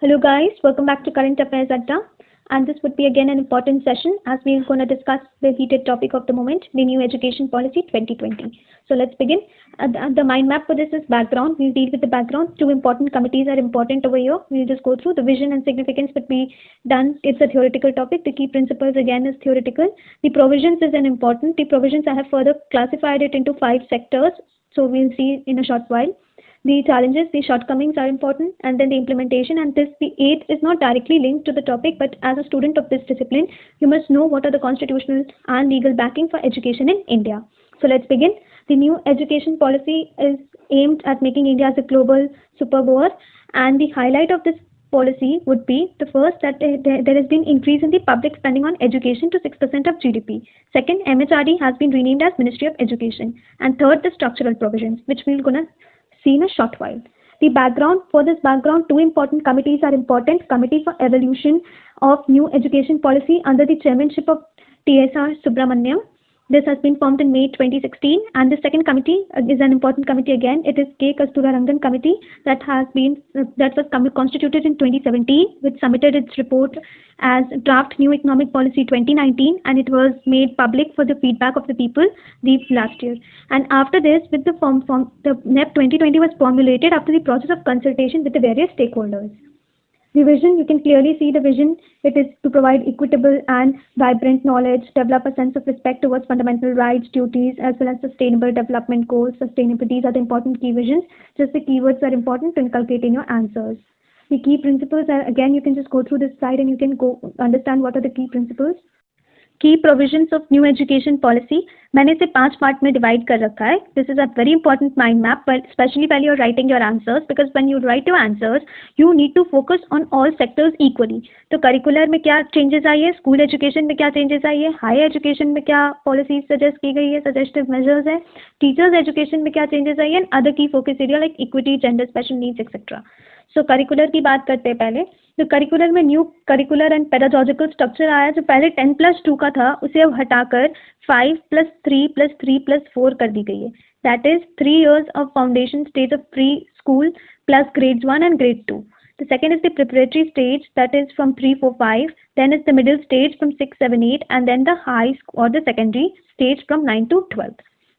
Hello guys, welcome back to Current Affairs Adda. And this would be again an important session as we're going to discuss the heated topic of the moment, the new education policy 2020. So let's begin. The mind map for this is background. We'll deal with the background. Two important committees are important over here. We'll just go through the vision and significance would be done. It's a theoretical topic. The key principles again is theoretical. The provisions is an important. The provisions I have further classified it into 5 sectors. So we'll see in a short while. The challenges, the shortcomings are important, and then the implementation. And this, the 8 is not directly linked to the topic, but as a student of this discipline, you must know what are the constitutional and legal backing for education in India. So let's begin. The new education policy is aimed at making India as a global superpower, and the highlight of this policy would be the first that there has been increase in the public spending on education to 6% of GDP. Second, MHRD has been renamed as Ministry of Education, and third, the structural provisions, which we're gonna see in a short while. The background, for this background, 2 important committees are important. Committee for Evolution of New Education Policy under the chairmanship of TSR Subramaniam. This has been formed in May 2016, and the second committee is an important committee again. It is K. Kasturarangan Committee that was constituted in 2017, which submitted its report as Draft New Economic Policy 2019, and it was made public for the feedback of the people the last year. And after this, with the the NEP 2020 was formulated after the process of consultation with the various stakeholders. The vision, you can clearly see the vision. It is to provide equitable and vibrant knowledge, develop a sense of respect towards fundamental rights, duties, as well as sustainable development goals. Sustainability, these are the important key visions. Just the keywords are important to inculcate in your answers. The key principles are, again, you can just go through this slide and you can go understand what are the key principles. की provisions of new education policy मैंने इसे 5 part में divide कर रखा है. This is a very important mind map, but specially when you are writing your answers, because when you write your answers you need to focus on all sectors equally. तो curricular में क्या changes आई है, school education में क्या changes आई है, higher education में क्या पॉलिसीज सजेस्ट की गई है, सजेस्टिव मेजर्स है, टीचर्स एजुकेशन में क्या चेंजेस आई है, एंड अदर की focus area like equity, gender, special needs etcetera. So curricular की बात करते हैं पहले. तो करिकुलर में new curricular and pedagogical structure आया. जो पहले 10+2 का था उसे अब हटाकर 5+3+3+4 कर दी गई है. That is 3 years of foundation stage of pre school plus grades 1 and grade 2. The second is the preparatory stage, that is from 3, 4, 5. Then is the middle stage from 6, 7, 8, and then the high or the secondary stage from 9 to 12.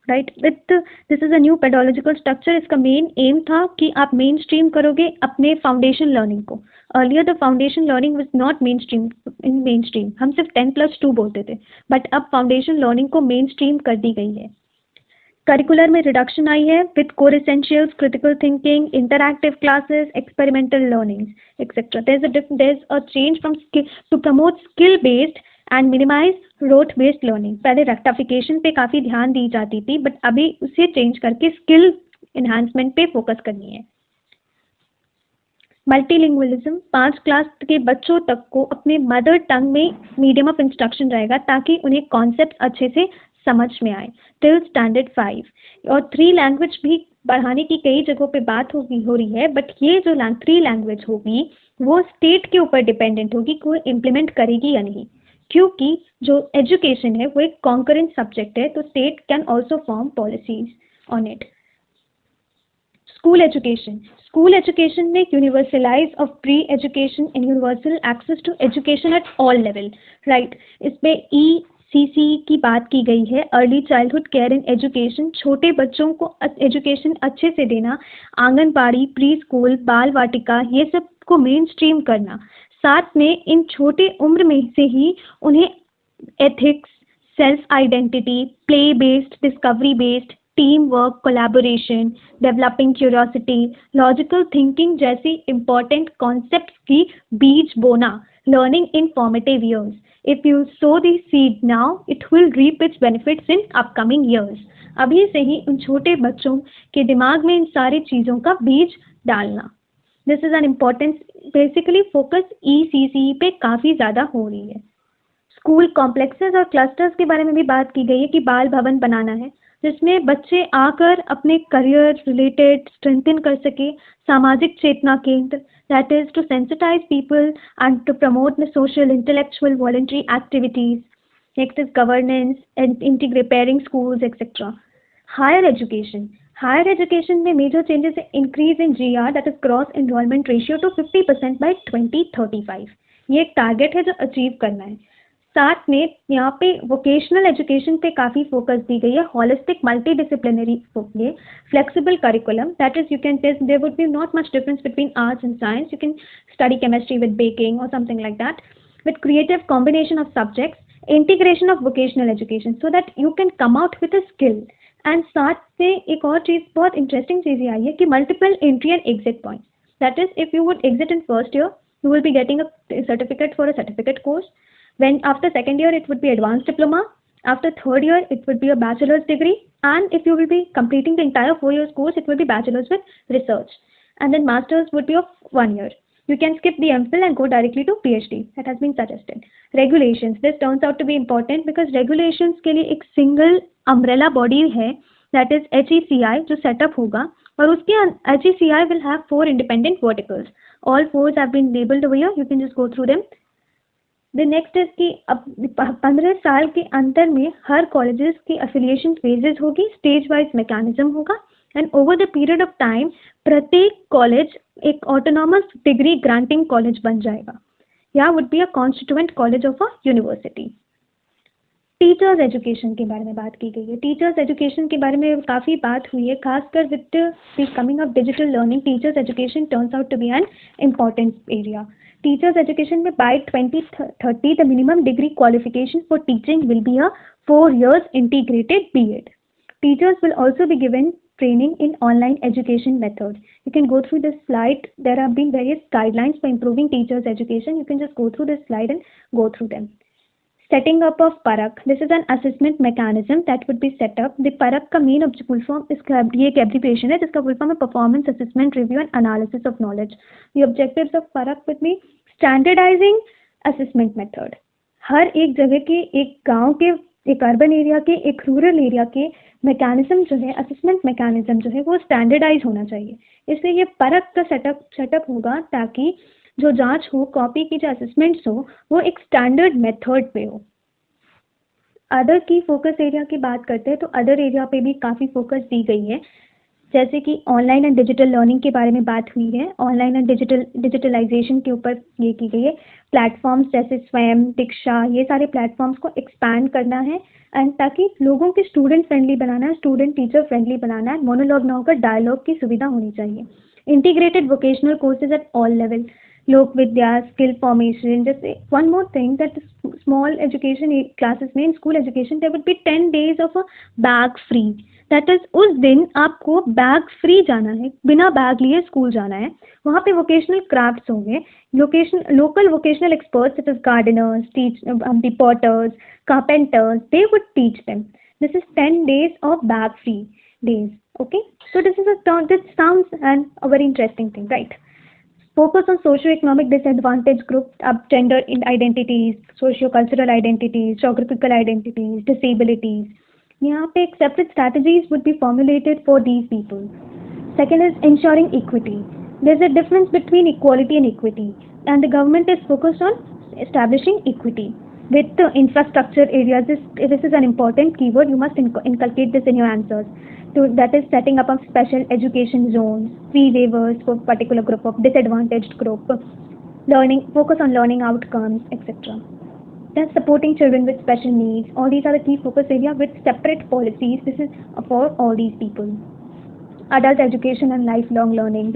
Right. With this is a new pedological structure. इसका main aim था कि आप mainstream करोगे अपने foundation learning को. Earlier the foundation learning was not mainstream. In mainstream हम सिर्फ 10+2 बोलते थे, बट अब फाउंडेशन लर्निंग को मेन स्ट्रीम कर दी गई है. करिकुलर में रिडक्शन आई है with core essentials, critical thinking, interactive classes, experimental learning etcetera. There is a change from to promote skill based and minimise rote based learning. पहले रेक्टिफिकेशन पे काफ़ी ध्यान दी जाती थी, बट अभी उसे चेंज करके स्किल इन्हांसमेंट पे फोकस करनी है. मल्टीलिंगुअलिज्म, 5 क्लास के बच्चों तक को अपने मदर टंग में मीडियम ऑफ इंस्ट्रक्शन रहेगा ताकि उन्हें कॉन्सेप्ट अच्छे से समझ में आए टिल स्टैंडर्ड 5. और 3 लैंग्वेज भी बढ़ाने की कई जगहों पे बात हो रही है, बट ये जो 3 लैंग्वेज होगी वो स्टेट के ऊपर डिपेंडेंट होगी कि वो इम्प्लीमेंट करेगी या नहीं, क्योंकि जो एजुकेशन है वो एक कॉन्करेंट सब्जेक्ट है. तो state can also form policies on it. School education में universalize of pre education and universal access to education at all level. Right. इसमें ECC की बात की गई है, early childhood care and education. छोटे बच्चों को एजुकेशन अच्छे से देना, आंगनबाड़ी, प्री स्कूल, बाल वाटिका, ये सब को मेन स्ट्रीम करना. साथ में इन छोटे उम्र में से ही उन्हें ethics, self identity, play based, discovery based, team work, collaboration, developing curiosity, logical thinking जैसी इंपॉर्टेंट कॉन्सेप्ट्स की बीज बोना. Learning in formative years. If you sow the seed now it will reap its benefits in upcoming years. अभी से ही उन छोटे बच्चों के दिमाग में इन सारी चीज़ों का बीज डालना. This is an importance. Basically focus ECC पे काफ़ी ज़्यादा हो रही है. स्कूल कॉम्प्लेक्सेस और क्लस्टर्स के बारे में भी बात की गई है कि बाल भवन बनाना है जिसमें बच्चे आकर अपने करियर रिलेटेड स्ट्रेंथन कर सके. सामाजिक चेतना केंद्र, that is to sensitise people and to promote the social intellectual voluntary activities. Next is governance and repairing schools etcetera. Higher education, Higher education में major changes है increase in GR, that is gross enrollment ratio to 50% by 2035. ये एक target है जो achieve करना है. साथ में यहाँ पे वोकेशनल एजुकेशन पे काफ़ी फोकस दी गई है, होलिस्टिक मल्टी डिसिप्लिनरी ये flexible curriculum, that is you can test there would be not much difference between arts and science, you can study chemistry with baking और something like that, with creative combination of subjects, integration of vocational education so that you can come out with a skill. And साथ से एक और चीज़ बहुत interesting चीज़ ये आई है कि multiple entry and exit points. That is, if you would exit in first year, you will be getting a certificate for a certificate course. When after second year, it would be advanced diploma. After third year, it would be a bachelor's degree. And if you will be completing the entire 4 years course, it will be bachelor's with research. And then master's would be of 1 year. You can skip the MPhil and go directly to PhD. That has been suggested. Regulations. This turns out to be important because regulations के लिए एक single umbrella body है, that is HECI, जो setup होगा, और उसके HECI will have 4 independent verticals. All 4 have been labeled over here. You can just go through them. The next is कि अब 15 साल के अंतर में हर colleges की affiliation phases होगी, stage wise mechanism होगा, and over the period of time प्रत्येक कॉलेज एक ऑटोनॉमस डिग्री ग्रांटिंग कॉलेज बन जाएगा, या would be a constituent college of a university. Teachers education के बारे में बात की गई है. टीचर्स एजुकेशन के बारे में काफ़ी बात हुई है, खासकर with the coming of digital learning. Teachers education turns out to be an important area. Teachers education में by 2030 the minimum degree qualification for teaching will be a 4 years integrated B.Ed. Teachers will also be given training in online education methods. You can go through this slide. There have been various guidelines for improving teachers' education. You can just go through this slide and go through them. Setting up of PARAK. This is an assessment mechanism that would be set up. The PARAK का main full form ये एक abbreviation है जिसका full form है Performance Assessment Review and Analysis of Knowledge. The objectives of PARAK would be standardizing assessment method. हर एक जगह के, एक गांव के, एक अर्बन एरिया के, एक रूरल एरिया के मैकेनिज्म जो है, असेसमेंट मैकेनिज्म जो है वो स्टैंडर्डाइज होना चाहिए. इसलिए ये परख का सेटअप होगा ताकि जो जांच हो, कॉपी की जो असेसमेंट्स हो, वो एक स्टैंडर्ड मेथड पे हो. अदर की फोकस एरिया की बात करते हैं तो अदर एरिया पे भी काफ़ी फोकस दी गई है, जैसे कि ऑनलाइन एंड डिजिटल लर्निंग के बारे में बात हुई है. ऑनलाइन एंड डिजिटलाइजेशन के ऊपर ये की गई है. प्लेटफॉर्म्स जैसे स्वयं, दीक्षा, ये सारे प्लेटफॉर्म्स को एक्सपैंड करना है एंड ताकि लोगों के स्टूडेंट फ्रेंडली बनाना है, स्टूडेंट टीचर फ्रेंडली बनाना है. मोनोलॉग ना होकर डायलॉग की सुविधा होनी चाहिए. Integrated vocational courses at all level, लोक विद्या, स्किल फॉर्मेशन. जैसे one more thing that small education classes में, in school education there would be 10 days of a bag free. That is उस दिन आपको बैग फ्री जाना है, बिना बैग लिए स्कूल जाना है. वहाँ पे वोकेशनल क्राफ्ट्स होंगे, local vocational experts such as gardeners, the potters, carpenters, they would teach them. This is 10 days of bag free days. Okay, so this sounds a very interesting thing, right? Focus on socio-economic disadvantaged groups, gender identities, socio-cultural identities, geographical identities, disabilities. यहाँ पे separate strategies would be formulated for these people. Second is ensuring equity. There's a difference between equality and equity, and the government is focused on establishing equity with the infrastructure areas. This is an important keyword. You must inculcate this in your answers. So that is setting up of special education zones, fee waivers for particular group of disadvantaged group, focus on learning outcomes, etc. Then supporting children with special needs. All these are the key focus areas with separate policies. This is for all these people. Adult education and lifelong learning.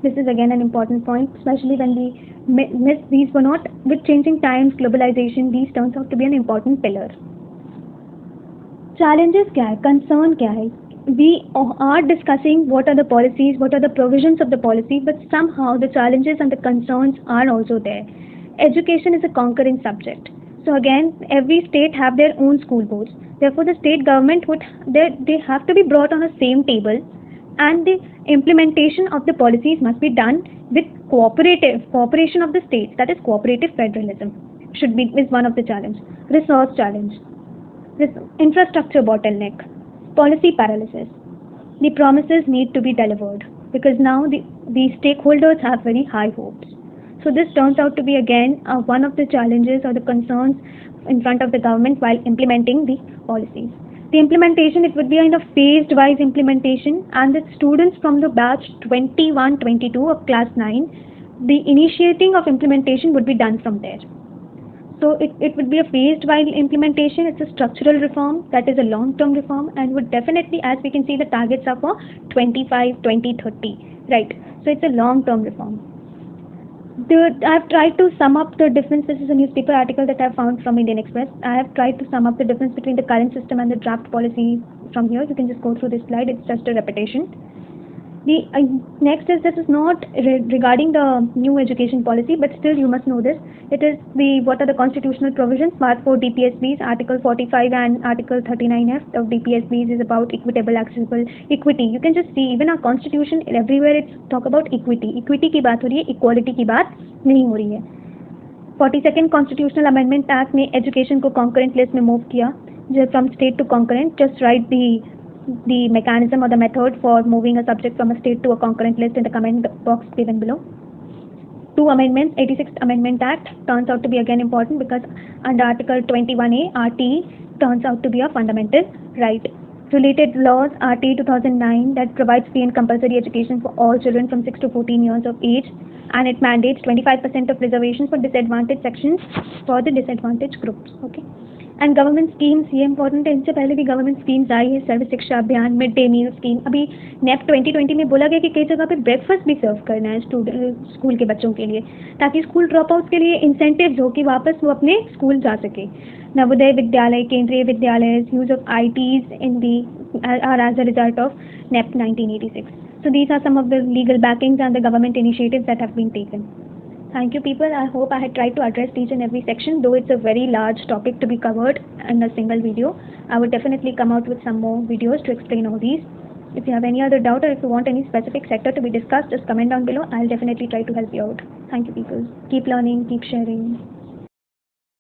This is again an important point, especially when we miss these were not. With changing times, globalization, these turns out to be an important pillar. Challenges क्या है, concern क्या है? We are discussing what are the policies, what are the provisions of the policy, but somehow the challenges and the concerns are also there. Education is a concurrent subject. So again, every state have their own school boards. Therefore, the state government they have to be brought on the same table, and the implementation of the policies must be done with cooperation of the states. That is cooperative federalism is one of the challenge. Resource challenge, this infrastructure bottleneck, policy paralysis. The promises need to be delivered because now the stakeholders have very high hopes. So this turns out to be again one of the challenges or the concerns in front of the government while implementing the policies. The implementation, it would be in a phased wise implementation, and the students from the batch 21-22 of class 9, the initiating of implementation would be done from there. So it would be a phased wise implementation. It's a structural reform, that is a long-term reform, and would definitely, as we can see, the targets are for 25, 2030, right? So it's a long-term reform. I've tried to sum up the difference. This is a newspaper article that I found from Indian Express. I have tried to sum up the difference between the current system and the draft policy from here. You can just go through this slide. It's just a repetition. The next is, this is not regarding the new education policy, but still you must know this. It is what are the constitutional provisions. Part 4 DPSBs, Article 45 and Article 39F of DPSBs is about equitable, accessible, equity. You can just see even our constitution everywhere it's talk about equity. Equity की बात हो रही है, equality की बात नहीं हो रही है. 42nd Constitutional Amendment Act ने education को concurrent list में move किया, from state to concurrent. Just write the mechanism or the method for moving a subject from a state to a concurrent list in the comment box given below. 2 amendments. 86th Amendment Act turns out to be again important because under Article 21A, RTE turns out to be a fundamental right. Related laws, RTE 2009, that provides free and compulsory education for all children from 6 to 14 years of age, and it mandates 25% of reservations for disadvantaged sections for the disadvantaged groups. Okay. And government schemes, ये important है. इनसे पहले भी government schemes आई है, सर्व शिक्षा अभियान, mid day meal scheme. अभी nap 2020 में बोला गया कि कई जगह पे ब्रेकफास्ट भी सर्व करना है स्कूल के बच्चों के लिए, ताकि स्कूल ड्रॉप आउट के लिए इंसेंटिव्स हो कि वापस वो अपने स्कूल जा सके. Navodaya Vidyalaya, Kendriya Vidyalaya, use of ITs in the are as a result of NEP 1986. So these are some of the legal backings and the government initiatives that have been taken. Thank you, people. I hope I had tried to address each and every section, though it's a very large topic to be covered in a single video. I would definitely come out with some more videos to explain all these. If you have any other doubt or if you want any specific sector to be discussed, just comment down below. I'll definitely try to help you out. Thank you, people. Keep learning, keep sharing.